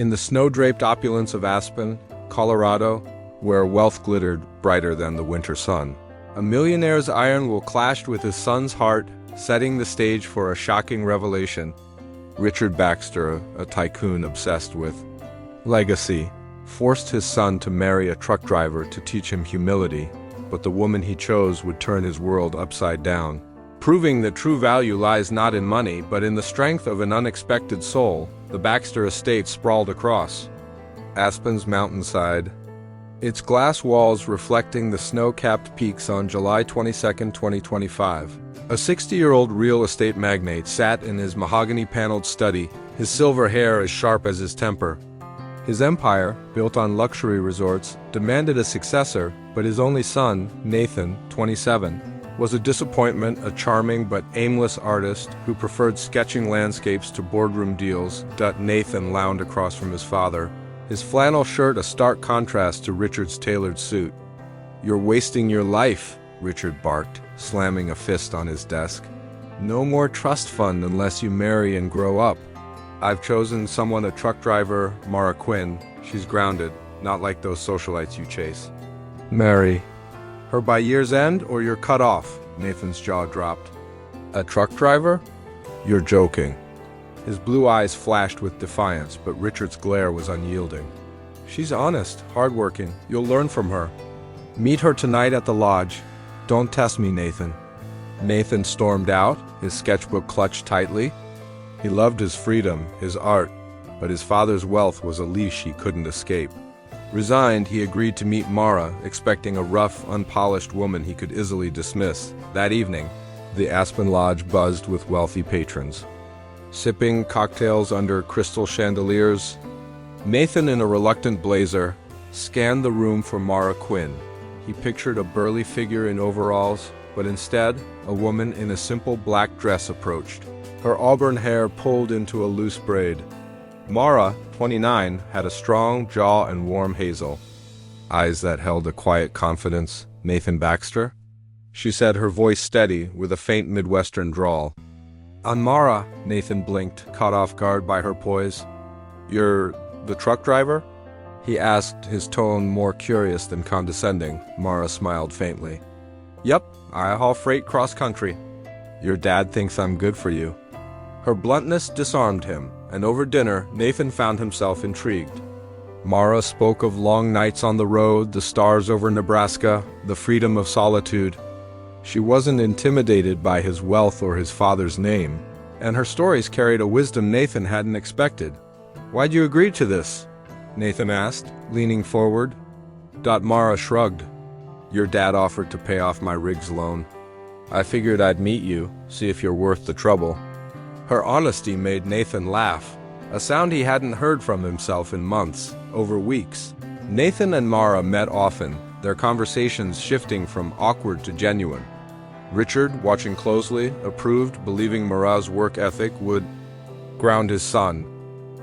In the snow-draped opulence of Aspen, Colorado, where wealth glittered brighter than the winter sun, a millionaire's iron will clashed with his son's heart, setting the stage for a shocking revelation. Richard Baxter, a tycoon obsessed with legacy, forced his son to marry a truck driver to teach him humility, but the woman he chose would turn his world upside down. Proving that true value lies not in money, but in the strength of an unexpected soul, the Baxter estate sprawled across Aspen's mountainside, its glass walls reflecting the snow-capped peaks on July 22, 2025. A 60-year-old real estate magnate sat in his mahogany-paneled study, his silver hair as sharp as his temper. His empire, built on luxury resorts, demanded a successor, but his only son, Nathan, 27, was a disappointment, a charming but aimless artist who preferred sketching landscapes to boardroom deals. Nathan lounged across from his father, his flannel shirt a stark contrast to Richard's tailored suit. "You're wasting your life," Richard barked, slamming a fist on his desk. "No more trust fund unless you marry and grow up. I've chosen someone, a truck driver, Mara Quinn. She's grounded, not like those socialites you chase. Marry her by year's end or you're cut off." Nathan's jaw dropped. "A truck driver? You're joking." His blue eyes flashed with defiance, but Richard's glare was unyielding. "She's honest, hardworking. You'll learn from her. Meet her tonight at the lodge. Don't test me, Nathan." Nathan stormed out, his sketchbook clutched tightly. He loved his freedom, his art, but his father's wealth was a leash he couldn't escape. Resigned, he agreed to meet Mara, expecting a rough, unpolished woman he could easily dismiss. That evening, the Aspen Lodge buzzed with wealthy patrons. Sipping cocktails under crystal chandeliers, Nathan, in a reluctant blazer, scanned the room for Mara Quinn. He pictured a burly figure in overalls, but instead, a woman in a simple black dress approached, her auburn hair pulled into a loose braid. Mara, 29, had a strong jaw and warm hazel eyes that held a quiet confidence. "Nathan Baxter?" she said, her voice steady, with a faint Midwestern drawl. "On Mara," Nathan blinked, caught off guard by her poise. "You're the truck driver?" he asked, his tone more curious than condescending. Mara smiled faintly. "Yep, I haul freight cross-country. Your dad thinks I'm good for you." Her bluntness disarmed him, and over dinner, Nathan found himself intrigued. Mara spoke of long nights on the road, the stars over Nebraska, the freedom of solitude. She wasn't intimidated by his wealth or his father's name, and her stories carried a wisdom Nathan hadn't expected. "Why'd you agree to this?" Nathan asked, leaning forward. Mara shrugged. "Your dad offered to pay off my rigs loan. I figured I'd meet you, see if you're worth the trouble." Her honesty made Nathan laugh, a sound he hadn't heard from himself in months, over weeks. Nathan and Mara met often, their conversations shifting from awkward to genuine. Richard, watching closely, approved, believing Mara's work ethic would ground his son.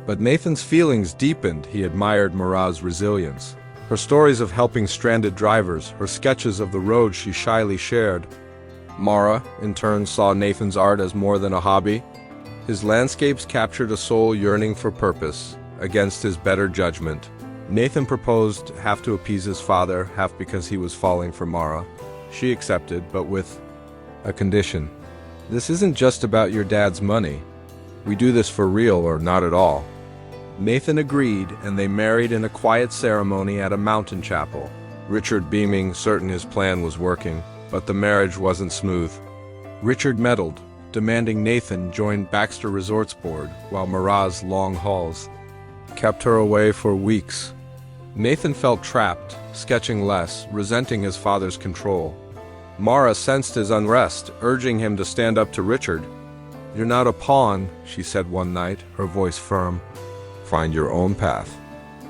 But Nathan's feelings deepened. He admired Mara's resilience, her stories of helping stranded drivers, her sketches of the road she shyly shared. Mara, in turn, saw Nathan's art as more than a hobby. His landscapes captured a soul yearning for purpose, against his better judgment. Nathan proposed, half to appease his father, half because he was falling for Mara. She accepted, but with a condition. "This isn't just about your dad's money. We do this for real or not at all." Nathan agreed, and they married in a quiet ceremony at a mountain chapel. Richard beaming, certain his plan was working, but the marriage wasn't smooth. Richard meddled, demanding Nathan join Baxter Resorts board, while Mara's long hauls kept her away for weeks. Nathan felt trapped, sketching less, resenting his father's control. Mara sensed his unrest, urging him to stand up to Richard. "You're not a pawn," she said one night, her voice firm. "Find your own path."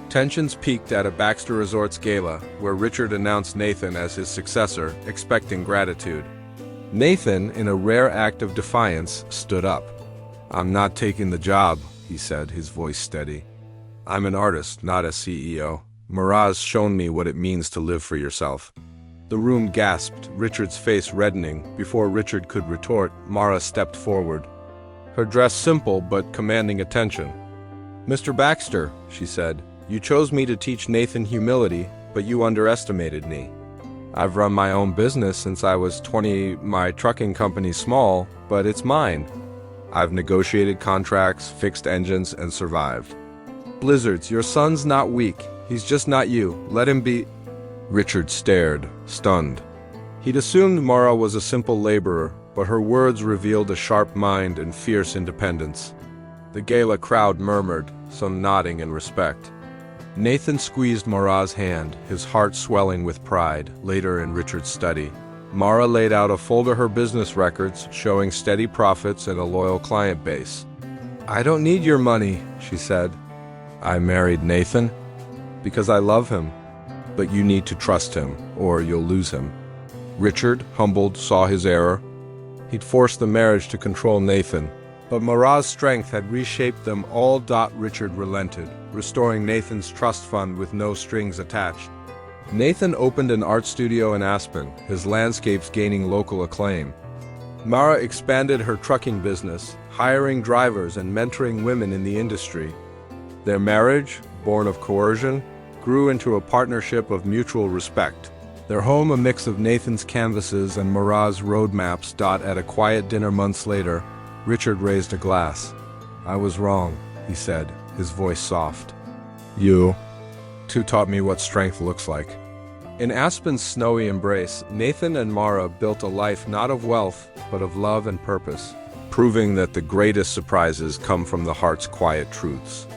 Tensions peaked at a Baxter Resorts gala, where Richard announced Nathan as his successor, expecting gratitude. Nathan, in a rare act of defiance, stood up. "I'm not taking the job," he said, his voice steady. "I'm an artist, not a CEO. Mara's shown me what it means to live for yourself." The room gasped, Richard's face reddening. Before Richard could retort, Mara stepped forward, her dress simple but commanding attention. "Mr. Baxter," she said, "you chose me to teach Nathan humility, but you underestimated me. I've run my own business since I was 20. My trucking company's small, but it's mine. I've negotiated contracts, fixed engines, and survived. Blizzards, your son's not weak. He's just not you. Let him be." Richard stared, stunned. He'd assumed Mara was a simple laborer, but her words revealed a sharp mind and fierce independence. The gala crowd murmured, some nodding in respect. Nathan squeezed Mara's hand, his heart swelling with pride, later in Richard's study. Mara laid out a folder of her business records, showing steady profits and a loyal client base. "I don't need your money," she said. "I married Nathan because I love him. But you need to trust him, or you'll lose him." Richard, humbled, saw his error. He'd forced the marriage to control Nathan, but Mara's strength had reshaped them all. Richard relented, restoring Nathan's trust fund with no strings attached. Nathan opened an art studio in Aspen, his landscapes gaining local acclaim. Mara expanded her trucking business, hiring drivers and mentoring women in the industry. Their marriage, born of coercion, grew into a partnership of mutual respect. Their home a mix of Nathan's canvases and Mara's roadmaps. At a quiet dinner months later, Richard raised a glass. "I was wrong," he said, his voice soft. "You two taught me what strength looks like." In Aspen's snowy embrace, Nathan and Mara built a life not of wealth, but of love and purpose, proving that the greatest surprises come from the heart's quiet truths.